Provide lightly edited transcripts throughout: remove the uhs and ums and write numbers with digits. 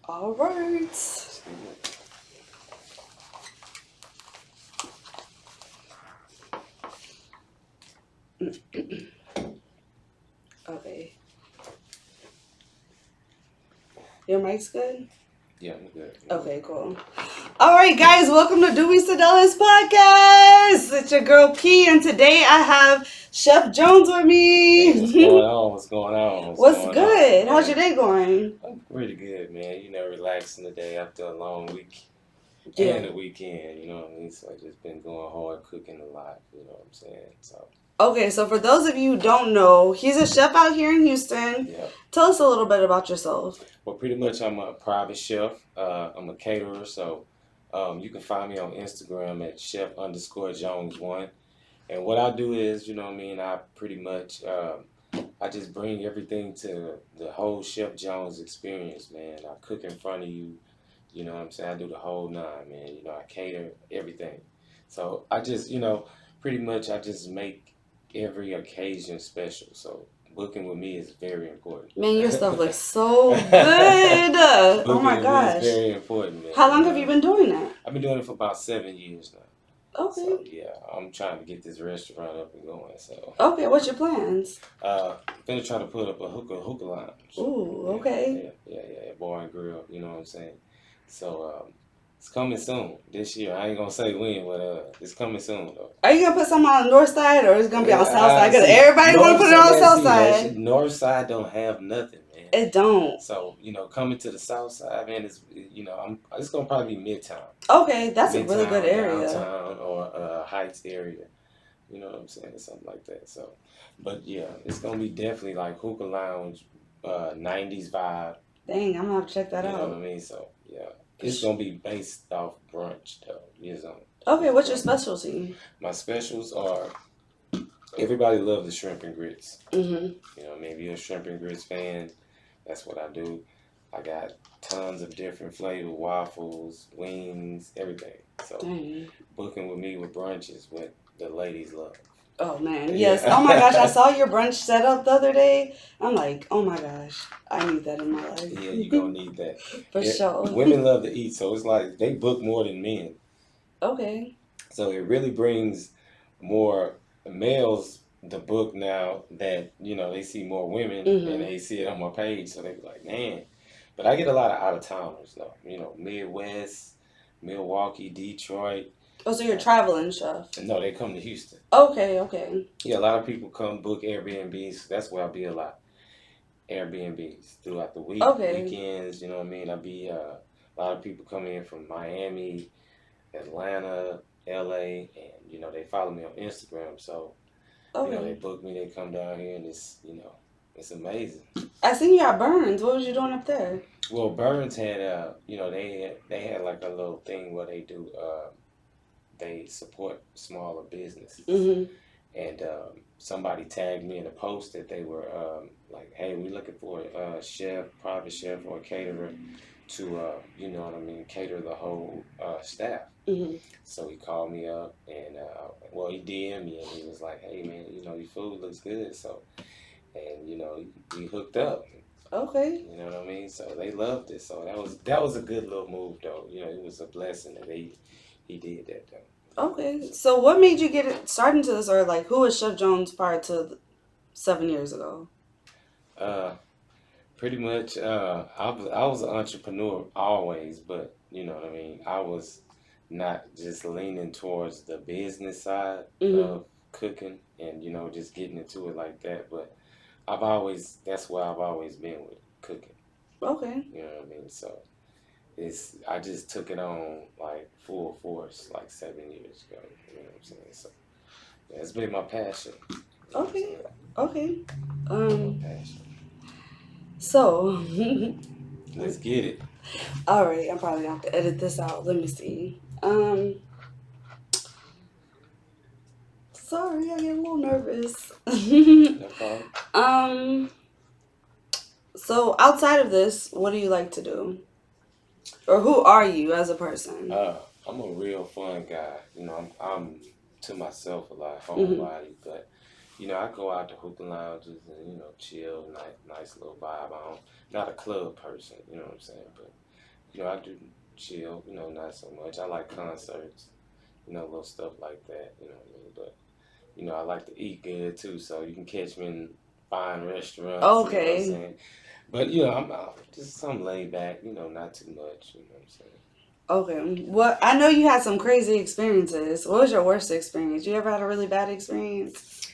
All right. Okay. Your mic's good? Yeah, I'm good. Okay, cool. All right, guys, welcome to Do We Sedalis Podcast. It's your girl P, and today I have Chef Jones with me. Hey, what's going on? What's going on? What's going good? on, How's your day going? I'm pretty good, man. You know, relaxing today after a long week Yeah. and a weekend, you know what I mean? So I just been going hard, cooking a lot, you know what I'm saying? So, Okay, so for those of you who don't know, he's a chef out here in Houston. yeah. Tell us a little bit about yourself. Well, pretty much I'm a private chef. I'm a caterer, so you can find me on Instagram at chef_Jones1. And what I do is, you know what I mean, I pretty much I just bring everything to the whole Chef Jones experience, man. I cook in front of you, you know what I'm saying? I do the whole nine, man. You know, I cater everything. So I just, pretty much I just make every occasion special. So booking with me is very important. Man, your stuff looks so good. Oh my Booking with me is gosh. very important, man. How long have you been doing that? I've been doing it for about 7 years now. Okay. So yeah, I'm trying to get this restaurant up and going. So Okay, what's your plans? Gonna try to put up a hookah lounge. Ooh, okay. Yeah, bar and grill. You know what I'm saying? So it's coming soon this year. I ain't gonna say when, but it's coming soon though. Are you gonna put something on the north side or is it gonna be on the south side? Because See, everybody want to put it on the south side. North side don't have nothing, man. It don't. So coming to the south side, man, it's it's gonna probably be Midtown. Okay, that's Midtown, a really good area. Downtown or Heights area. You know what I'm saying? Something like that. So, but yeah, it's gonna be definitely like hookah lounge, 90s vibe. Dang, I'm gonna have to check that You out. know what I mean? So yeah, it's gonna be based off brunch though. Okay, what's your specialty? My specials are everybody loves the shrimp and grits. Mm-hmm. You know what I mean? If you're a shrimp and grits fan, that's what I do. I got tons of different flavor waffles, wings, everything. So booking with me with brunch is what the ladies love. Oh man, yes. Oh my gosh, I saw your brunch setup the other day. I'm like, oh my gosh, I need that in my life. Yeah, you're gonna need that. For sure. Women love to eat, so it's like they book more than men. Okay. So it really brings more males the book now that, they see more women and they see it on my page, so they be like, man. But I get a lot of out of towners though. Midwest, Milwaukee, Detroit. Oh, so you're traveling chef? No, they come to Houston. Okay. Yeah, a lot of people come book Airbnbs. That's where I'll be a lot. Airbnbs throughout the week, weekends. You know what I mean? I'll be a lot of people come in from Miami, Atlanta, LA, and they follow me on Instagram. So they book me. They come down here, and it's amazing. I seen you at Burns. What was you doing up there? Well, Burns had they had like a little thing where they do they support smaller businesses. And somebody tagged me in a post that they were like, hey, we're looking for a chef, private chef, or a caterer to, cater the whole staff. So he called me up and, he DM'd me and he was like, hey, man, your food looks good. So, and, we hooked up. Okay. You know what I mean? So they loved it. So that was a good little move, though. It was a blessing that he did that, though. Okay, so what made you get started into this, or like who was Chef Jones prior to 7 years ago? Pretty much, I was an entrepreneur always, but you know what I mean. I was not just leaning towards the business side of cooking and just getting into it like that. But that's where I've always been with cooking. Okay. You know what I mean. So I just took it on like full force like 7 years ago. You know what I'm saying? So yeah, it's been my passion. Okay. My passion. So Let's get it. All right, I'm probably gonna have to edit this out. Let me see. Sorry, I get a little nervous. No problem. So outside of this, what do you like to do? Or who are you as a person? I'm a real fun guy. I'm to myself a lot, homebody, but I go out to hookah lounges and chill, nice little vibe. I'm not a club person, you know what I'm saying, but I do chill. Not so much. I like concerts. Little stuff like that. You know what I mean? But I like to eat good too. So you can catch me in fine restaurants. You know what I'm Okay. saying? But I'm just some laid back. Not too much. You know what I'm saying? Okay. Well, I know you had some crazy experiences. What was your worst experience? You ever had a really bad experience?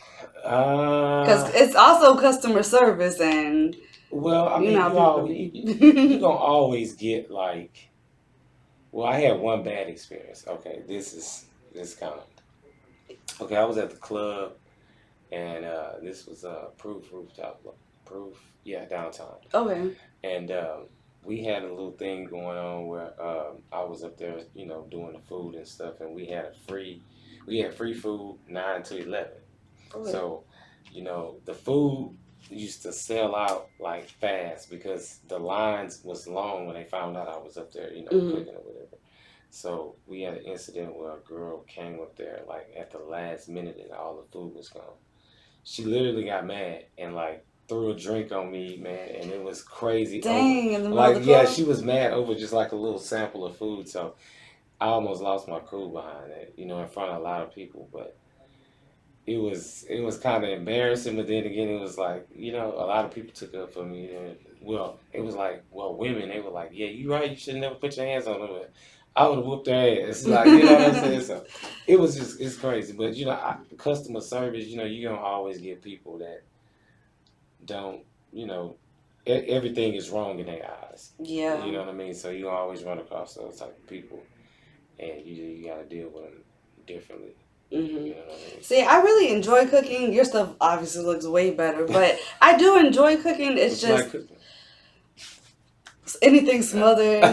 Because Uh, it's also customer service, and well, I you know mean, how you people can all you be. gonna always get like. Well, I had one bad experience. Okay, this kind of okay. I was at the club, and this was Proof Rooftop, Proof, yeah, downtown, Okay. and we had a little thing going on where I was up there, doing the food and stuff, and we had free food 9 to 11. Okay. So, the food used to sell out like fast because the lines was long when they found out I was up there, Hmm. cooking or whatever. So we had an incident where a girl came up there like at the last minute and all the food was gone. She literally got mad and like threw a drink on me, man, and it was crazy over. Dang, in the middle of Like, the yeah, club. she was mad over just like a little sample of food. So I almost lost my cool behind it, in front of a lot of people. But it was kind of embarrassing, but then again, it was like a lot of people took up for me. And, well, it was like, well, women they were like, yeah, you right, you should never put your hands on them. And I would have whooped their ass, like what I'm saying. So it was just it's crazy, but customer service, you're gonna always get people that don't, you know, everything is wrong in their eyes. Yeah. You know what I mean? So you always run across those type of people, and you got to deal with them differently. Hmm. You know what I mean? See, I really enjoy cooking. Your stuff obviously looks way better, but I do enjoy cooking. It's What you like just cooking? anything smothered,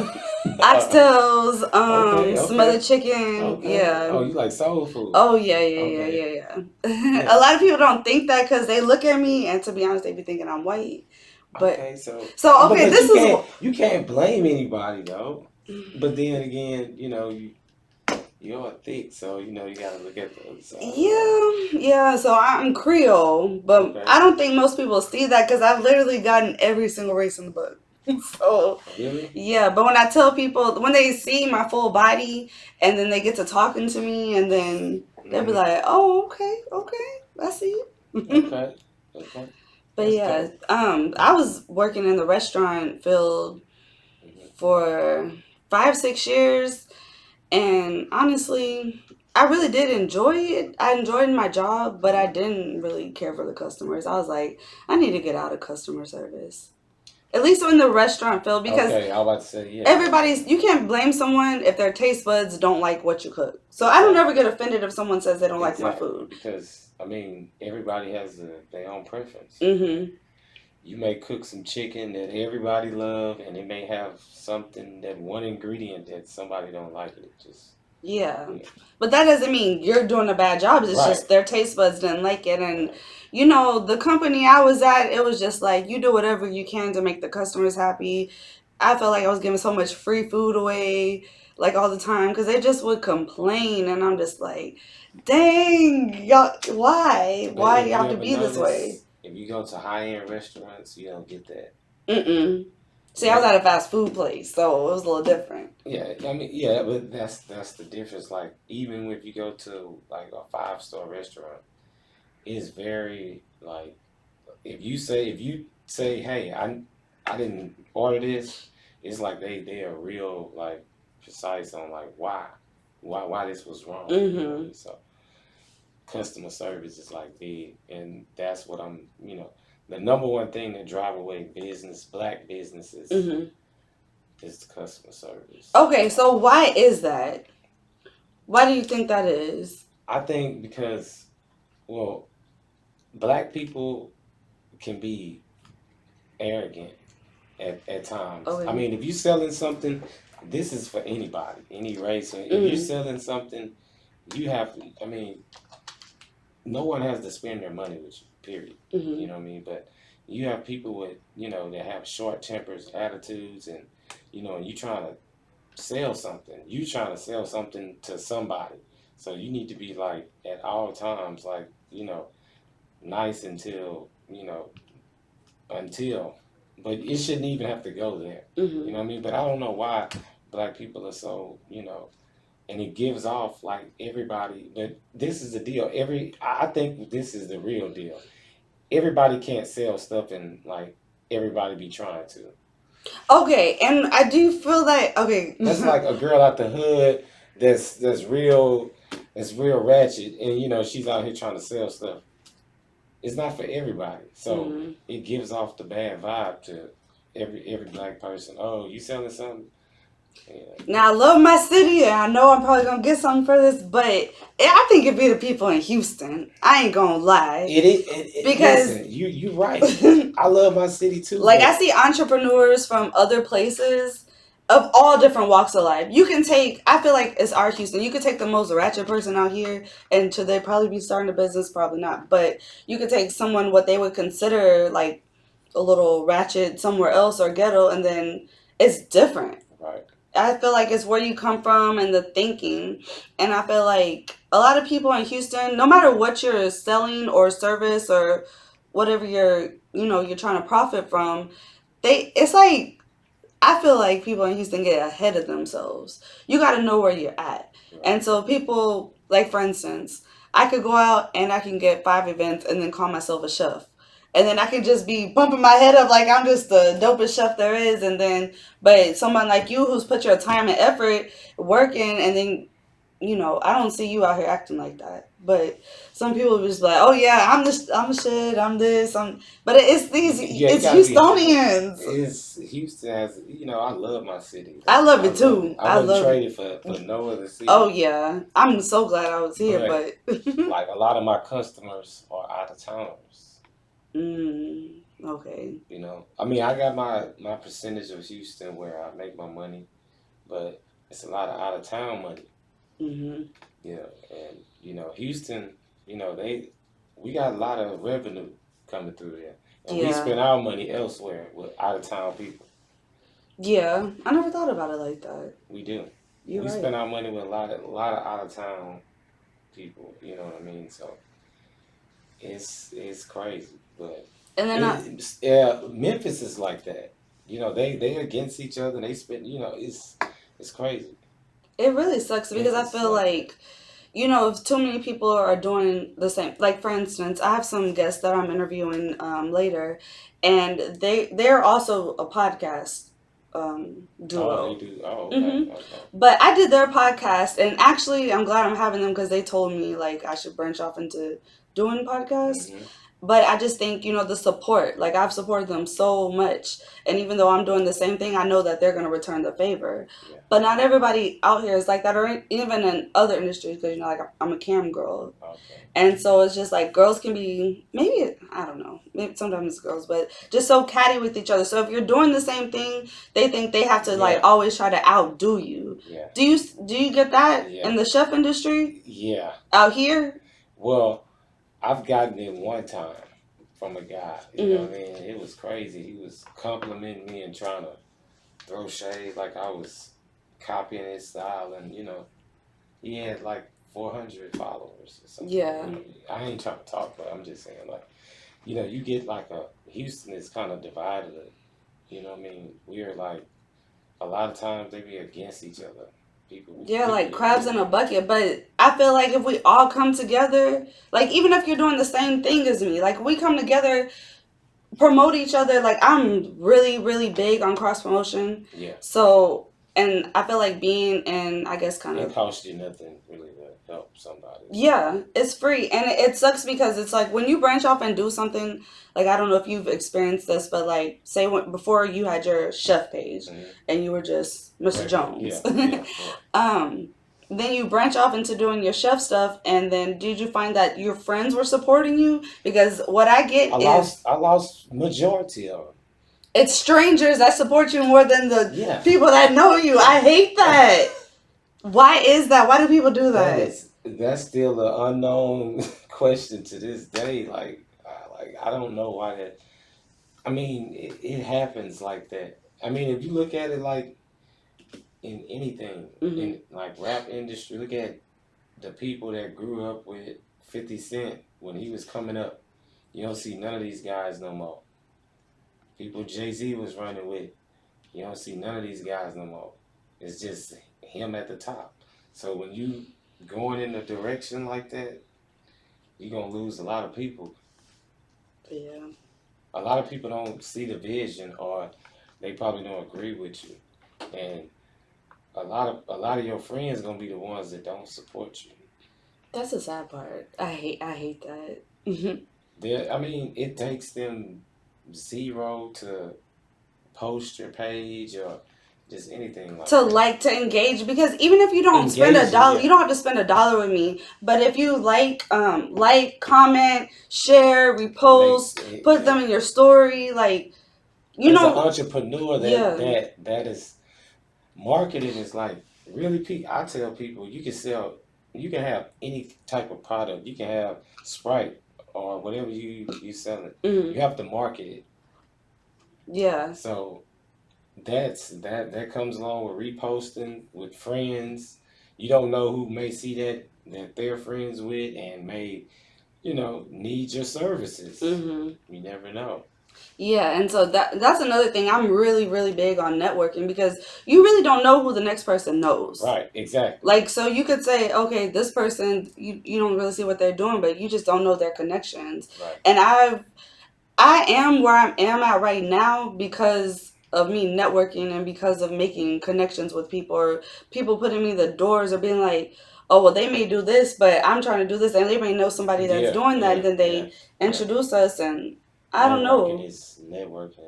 oxtails, Okay, smothered okay, chicken. okay. Yeah. Oh, you like soul food? Oh yeah, yeah, yeah, Okay, yeah, yeah. A yeah. lot of people don't think that because they look at me, and to be honest, they be thinking I'm white. But Okay, so so but okay, but this you is can't what. you can't blame anybody though. But then again, you're thick, so you got to look at the other side of life. Yeah, yeah. So I'm Creole, but Okay, I don't think most people see that because I've literally gotten every single race in the book. So really? yeah, but when I tell people when they see my full body and then they get to talking to me and then they'll be Hmm. like, "Oh, okay, okay, I see." Okay, okay, But that's yeah, dope. I was working in the restaurant field Hmm. for 5, 6 years, and honestly, I really did enjoy it. I enjoyed my job, but I didn't really care for the customers. I was like, I need to get out of customer service. At least in the restaurant field, because Okay, I was about to say yeah, yeah, everybody's you can't blame someone if their taste buds don't like what you cook. So I don't ever exactly, get offended if someone says they don't like my exactly. food. Because I mean, everybody has their own preference. Mhm. You may cook some chicken that everybody love, and it may have something that one ingredient that somebody don't like it. Just Yeah. yeah, But that doesn't mean you're doing a bad job. It's right, just their taste buds didn't like it. And, right. the company I was at, it was just like, you do whatever you can to make the customers happy. I felt like I was giving so much free food away, like all the time, because they just would complain. And I'm just like, dang, y'all, why? But Why do if you you have to ever be this way? notice, if you go to high end restaurants, you don't get that. Mm-mm. See, I was Re- at a fast food place, so it was a little different. Yeah, I mean, yeah, but that's the difference. Like, even if you go to like a 5-star restaurant, it's very like if you say, hey, I didn't order this, it's like they are real like precise on like why this was wrong. You know what I Mm-hmm. mean? So customer service is like big, and that's what the number one thing that drive away black businesses Mm-hmm. is the customer service. Okay, so why is that? Why do you think that is? I think because, well, black people can be arrogant at times. I Okay. mean, if you're selling something, this is for anybody, any race. If you're Mm-hmm. selling something, you have to. I mean, no one has to spend their money with you. Period. You Mm-hmm. know what I mean? But you have people with that have short tempers, attitudes, and you trying to sell something. You trying to sell something to somebody. So you need to be like at all times, like nice until until. but it shouldn't even have to go there. You know what I mean? But I don't know why black people are so, and it gives off like everybody. But this is the deal. I think this is the real deal. Everybody can't sell stuff, and like everybody be trying to. Okay, and I do feel that okay. That's like a girl out the hood that's real ratchet, and she's out here trying to sell stuff. It's not for everybody, so Mhm. it gives off the bad vibe to every black person. Oh, you selling something? Yeah. Now I love my city, and I know I'm probably gonna get something for this, but I think it'd be the people in Houston. I ain't gonna lie, because Listen, you right. I love my city too, like I but see entrepreneurs from other places of all different walks of life. You can take, I feel like it's our Houston. You could take the most ratchet person out here, and should they probably be starting a business? Probably not. But you could take someone what they would consider like a little ratchet somewhere else or ghetto, and then it's different. right, I feel like it's where you come from and the thinking. And I feel like a lot of people in Houston, no matter what you're selling or service or whatever you're trying to profit from, it's like I feel like people in Houston get ahead of themselves. You got to know where you're at. right. And so people, like for instance, I could go out and I can get 5 events and then call myself a chef. And then I can just be bumping my head up like I'm just the dopest chef there is. And then, but someone like you who's put your time and effort working, and then, I don't see you out here acting like that. But some people just like, oh yeah, I'm the shit, I'm this, but Yeah, you it's gotta be humble. Houstonians. It's Houston has, I love my city. I Like love I it love it. too. I I wouldn't love. trade it for no other Oh city. yeah, I'm so glad I was here. But But like a lot of my customers are out of towners. okay. I mean, I got my percentage of Houston where I make my money, but it's a lot of out of town money. Hmm. And Houston, they we got a lot of revenue coming through there, and we Yeah, spend our money elsewhere with out of town people. yeah. I never thought about it like that. We do. You're We spend right. our money with a lot of out of town people. You know what I mean? So it's crazy, but And then yeah, Memphis is like that. They against each other. And they spend. It's crazy. it really sucks because I Memphis is feel like that. like if too many people are doing the same, like for instance, I have some guests that I'm interviewing later, and they're also a podcast Oh, they duo. do. Oh, okay, Hmm. okay. But I did their podcast, and actually, I'm glad I'm having them because they told me like I should branch off into doing podcasts. Hmm. But I just think, the support, like I've supported them so much. And even though I'm doing the same thing, I know that they're going to return the favor. Yeah. But not everybody out here is like that, or even in other industries, because, like I'm a cam girl. Okay. And so it's just like girls can be, maybe, I don't know, maybe sometimes it's girls, but just so catty with each other. So if you're doing the same thing, they think they have to like Yeah. always try to outdo you. Yeah. Do you get that Yeah. in the chef industry Yeah. out here? Well, I've gotten it one time from a guy. You know Mm-hmm. what I mean? It was crazy. He was complimenting me and trying to throw shade like I was copying his style, and he had like 400 followers or something. Yeah. I ain't trying to talk, but I'm just saying like you get like a Houston is kind of divided. You know what I mean? We're like a lot of times they be against each other. Yeah, People like get crabs in really a bucket. But I feel like if we all come together, like even if you're doing the same thing as me, like we come together, promote each other. Like I'm really, really big on cross promotion. yeah. So, and I feel like being in, I guess, kind It of, costs you nothing really to help somebody. yeah, it's free. And it sucks because it's like when you branch off and do something, like I don't know if you've experienced this, but like say before you had your chef page Hmm. and you were just Mr. Regular, yeah, Jones. yeah, yeah. um, then you branch off into doing your chef stuff, and then did you find that your friends were supporting you? Because what I I get is lost, I lost majority of them. it's strangers that support you more than the Yeah, people that know you. I hate that. Why is that? Why do people do that? that's still an unknown question to this day. Like I don't know why that. I mean, it happens like that. I mean, if you look at it like in anything Hmm. in like rap industry, look at the people that grew up with 50 Cent when he was coming up. You don't see none of these guys no more. People Jay-Z was running with. You don't see none of these guys no more. It's just him at the top. So when you going in a direction like that, you're gonna lose a lot of people. Yeah. A lot of people don't see the vision, or they probably don't agree with you. And a lot of your friends gonna be the ones that don't support you. That's the sad part. I hate that. I mean, it takes them zero to post your page or just anything To like that. like to engage, because even if you don't spend a Engaging, dollar, yeah, you don't have to spend a dollar with me, but if you like, comment, share, it makes repost, it, put them yeah. in your story, like, you As an know. entrepreneur, that Yeah. that that is marketing is like really. I tell people you can sell, you can have any type of product. You can have Sprite or whatever you selling. Mm, You have to market it. yeah. So that comes along with reposting with friends. You don't know who may see that they're friends with and may need your services. Hmm. You never know. Yeah, and so that's another thing. I'm really, really big on networking, because you really don't know who the next person knows. Right? Exactly. Like, so you could say, okay, this person, you don't really see what they're doing, but you just don't know their connections. Right. And I am where I am at right now because of me networking and because of making connections with people, or people putting me the doors, or being like, oh, well, they may do this, but I'm trying to do this, and they may know somebody that's Yeah. doing that, and Yeah. then Yeah. they Yeah. introduce us, and I don't Networking know. is networking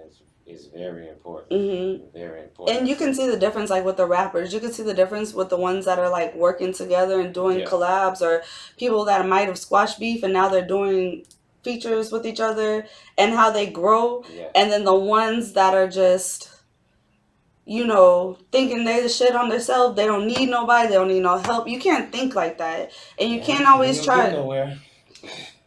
is very important. Hmm. Very important. And I you can say. see the difference, like with the rappers. You can see the difference with the ones that are like working together and doing Yeah. collabs, or people that might have squashed beef and now they're doing features with each other, and how they grow. Yeah. And then the ones that are just, thinking they the shit on themselves, they don't need nobody, they don't need no help. You can't think like that. And you Yeah. can't You always ain't gonna get try. nowhere.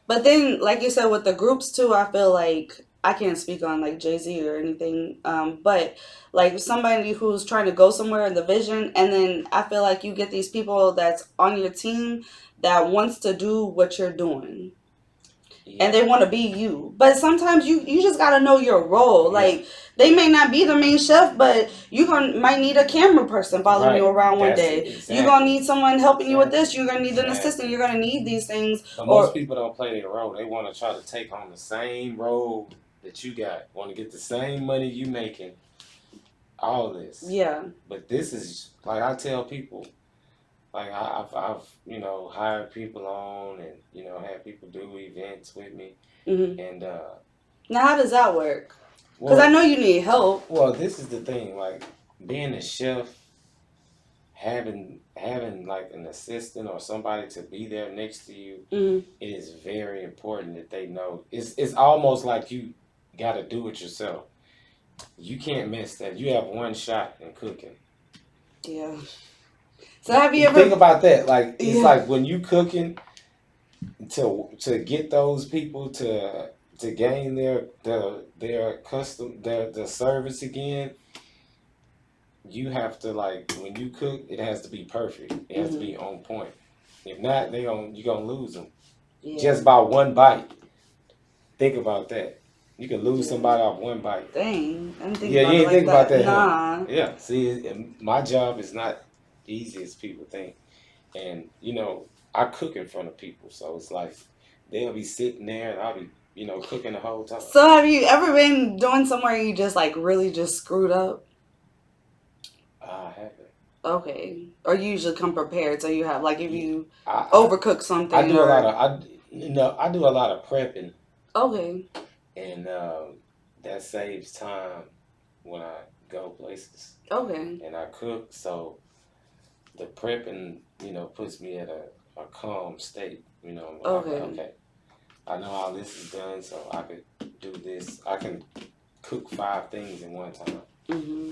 But then, like you said, with the groups too, I feel like I can't speak on like Jay Z or anything, but like somebody who's trying to go somewhere in the vision, and then I feel like you get these people that's on your team that wants to do what you're doing, and Yeah. they want to be you. But sometimes you just gotta know your role. Yeah. Like, they may not be the main chef, but you gonna might need a camera person following you Right. around one That's it. day. You gonna Exactly. need someone helping you with Exactly. this. You're gonna need an assistant. Exactly. You're gonna need these things. But most Or people don't play their role. They want to try to take on the same role that you got. Want to get the same money you making. All this. yeah. But this is like I tell people. Like I've hired people on and had people do events with me Hmm. and Now, how does that work? Because I well know you need help. this is the thing, like being a chef, having like an assistant or somebody to be there next to you, Hmm. it is very important that they know. It's almost like you got to do it yourself. You can't miss that. You have one shot in cooking. Yeah. So have you You think ever? about that. Like it's Yeah. like when you cooking to get those people to gain their custom their service again. You have to, like, when you cook, it has to be perfect. It has to Hmm. be on point. If not, you're gonna lose them Yeah. just by one bite. Think about that. You can lose Yeah. somebody off one bite. Dang. I didn't think Yeah, about you it ain't like think about that. that, huh? Nah. Yeah. See, my job is not easy as people think, and I cook in front of people, so it's like they'll be sitting there and I'll be cooking the whole time. So have you ever been doing somewhere you just like really just screwed up? I haven't. Okay. Or you usually come prepared, so you have like if Yeah, you I overcook I something do a lot or of I do a lot of prepping, okay. and that saves time when I go places Okay. and I cook. So the prepping, puts me at a calm state. When I'm like, Okay. okay, I know how this is done, so I could do this. I can cook 5 things in one time. Hmm.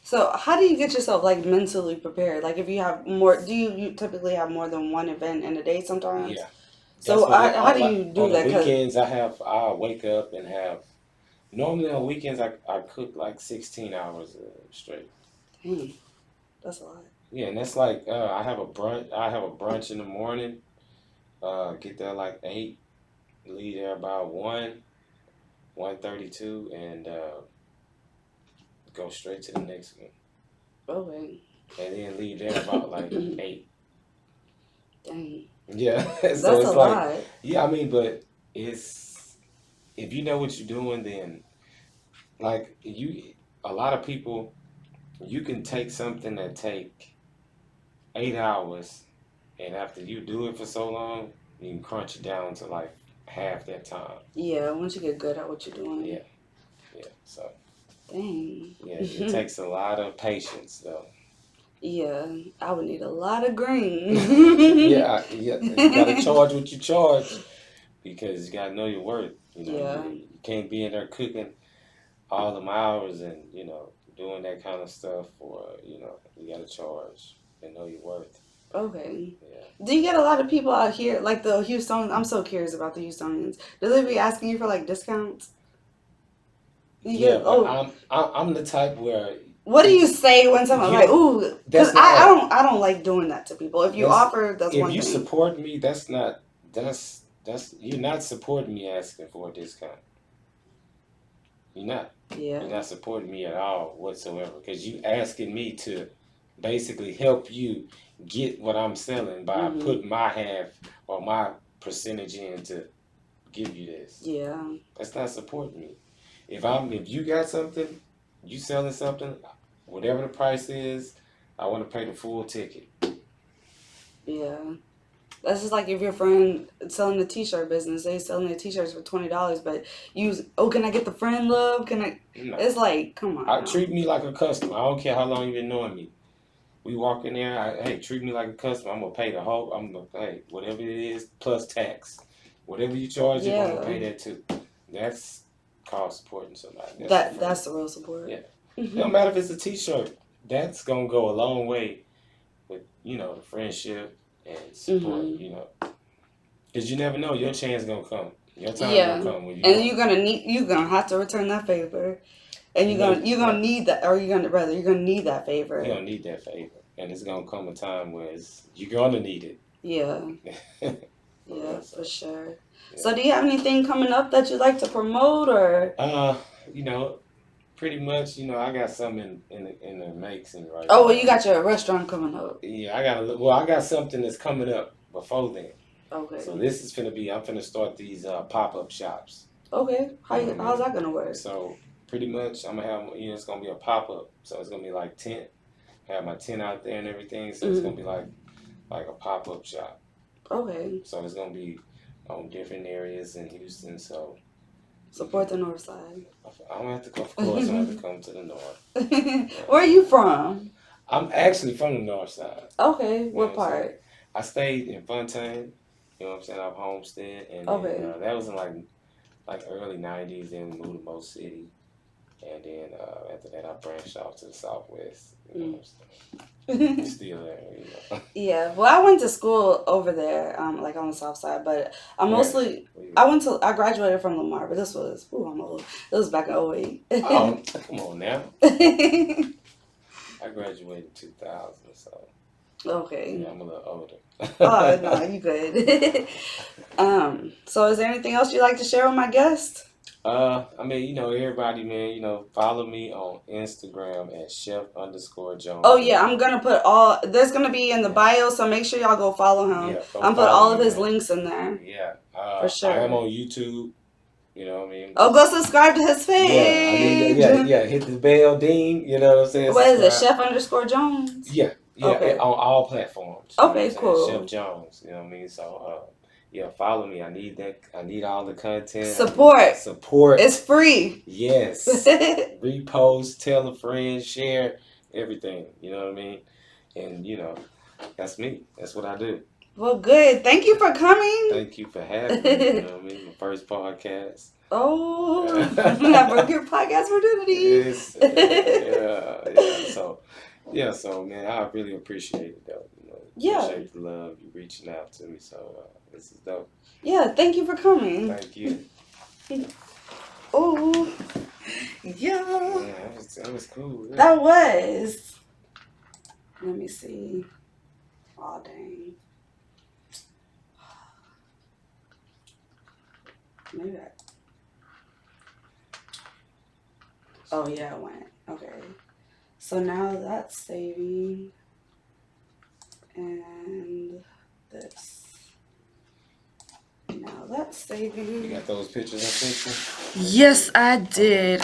So how do you get yourself like mentally prepared? Like if you have more, do you typically have more than one event in a day sometimes? Yeah, that's So what it. how do Like you do on the that? Cause weekends, I wake up and have. Normally on weekends, I cook like 16 hours straight. dang, that's a lot. Yeah, and that's like I have a brunch. I have a brunch in the morning. Get there like 8. Leave there about 1. 132, and go straight to the next one, Okay. and then leave there about like 8. Dang. Yeah, so That's a it's like, lot. yeah, I mean, but it's if you know what you're doing, then like a lot of people, you can take something that take 8 hours, and after you do it for so long, you can crunch it down to like half that time. Yeah, once you get good at what you're Yeah, doing. yeah. So Dang. yeah, it takes a lot of patience though. Yeah, I would need a lot of green. Yeah, yeah. You gotta charge what you charge because you gotta know your worth. You know, Yeah. you can't be in there cooking all them hours and doing that kind of stuff. For you gotta charge and know your worth. Okay. Yeah. Do you get a lot of people out here, like the Houston? I'm so curious about the Houstonians. Do they be asking you for like discounts? You Yeah, get but oh, I'm the type where what do you you say when someone you like don't ooh? Because that's not right. I don't like doing that to people. If you That's offer, that's if one you thing. support me, that's you're not supporting me asking for a discount. You're not. Yeah. You're not supporting me at all whatsoever because you asking me to basically help you get what I'm selling by Mhm. putting my half or my percentage in to give you this. Yeah. That's not supporting me. If you got something, you selling something, whatever the price is, I want to pay the full ticket. Yeah. That's just like if your friend selling the t-shirt business, they selling their t-shirts for $20, but can I get the friend love? Can I? No. It's like, come on I now. treat me like a customer. I don't care how long you've been knowing me. We walk in there, hey, treat me like a customer. I'm gonna pay the whole. I'm gonna pay whatever it is plus tax, whatever you charge it. I'm gonna Yeah, pay that too. That's called supporting somebody. That's a friend. that's the real support. Yeah, it don't matter if it's a T-shirt. That's gonna go a long way with the friendship and support. Hmm. Because you never know, your chance gonna come. Your time Yeah, gonna come when you and want. you're gonna have to return that favor, and You know, you're yeah, gonna need that, or you're gonna need that you favor. don't need that favor, and it's gonna come a time where you're gonna need Yeah, it. For yeah, real, so for sure. yeah. So, do you have anything coming up that you'd like to promote, or? Uh, you know, pretty much. I got something in the making right Oh, well, you now. got your restaurant coming up. Yeah, I got a well, I got something that's coming up before then. So Okay, this is finna be. I'm finna start these pop-up shops. okay. You know what I How's mean? that gonna work? So pretty much, I'm gonna have. It's gonna be a pop-up. So it's gonna be like tent. Have my tent out there and everything. So it's gonna Hmm. be like a pop-up shop. Okay. So it's gonna be on different areas in Houston. So you Support can. the North Side. I'm gonna have to come. Of course, I'm gonna have to come to the north. Where are you from? I'm actually from the north side. Okay, You know what what I'm saying? part? I stayed in Fontaine. You know what I'm saying? Up Homestead, and then Okay. that was in like early '90s. Then we moved to Mo City, and then after that, I branched off to the Southwest. Mm. Still there. Yeah, well, I went to school over there, like on the south side, but I Where? mostly, Where you at? I graduated from Lamar, but I'm old. It was back in '08. Oh, come on now. I graduated in 2000, so yeah, Okay. I'm a little older. Oh, no, you good. So is there anything else you'd like to share with my guest? I mean, everybody, man, follow me on Instagram at Oh chef_Jones yeah, one. I'm gonna put there's gonna be in the Yeah, bio, so make sure y'all go follow him. yeah, go I'm put follow all of me, his man. links in there Yeah, for I am sure. on YouTube. You know what I mean? Oh, go subscribe to his Yeah, I need page. yeah, yeah. Hit the bell, ding. You know what I'm saying? What is it? Subscribe. Chef_Jones? Yeah, yeah, Okay. on all platforms. You know what I'm Okay, saying? Chef cool. Jones. You know what I mean? So, yeah, follow me. I need that. I need all the content. I need Support. It's support. free. Yes. Repost, tell a friend, share everything. You know what I mean? And that's me. That's what I do. Well, good. Thank you for coming. Thank you for having me. You know what I mean? My first podcast. Oh, I broke your podcast virginity. It's yeah. So man, I really appreciate it though. Yeah. Appreciate the love you reaching out to me. So this is dope. Yeah, thank you for coming. Thank you. Oh, yeah. Yeah, that was cool. Yeah. That was. Let me see. Oh, dang. Maybe Oh yeah, it went. Okay. So now that's saving and this. Now that's You saving. got those pictures I sent you? Let me Yes, see. I Okay. did.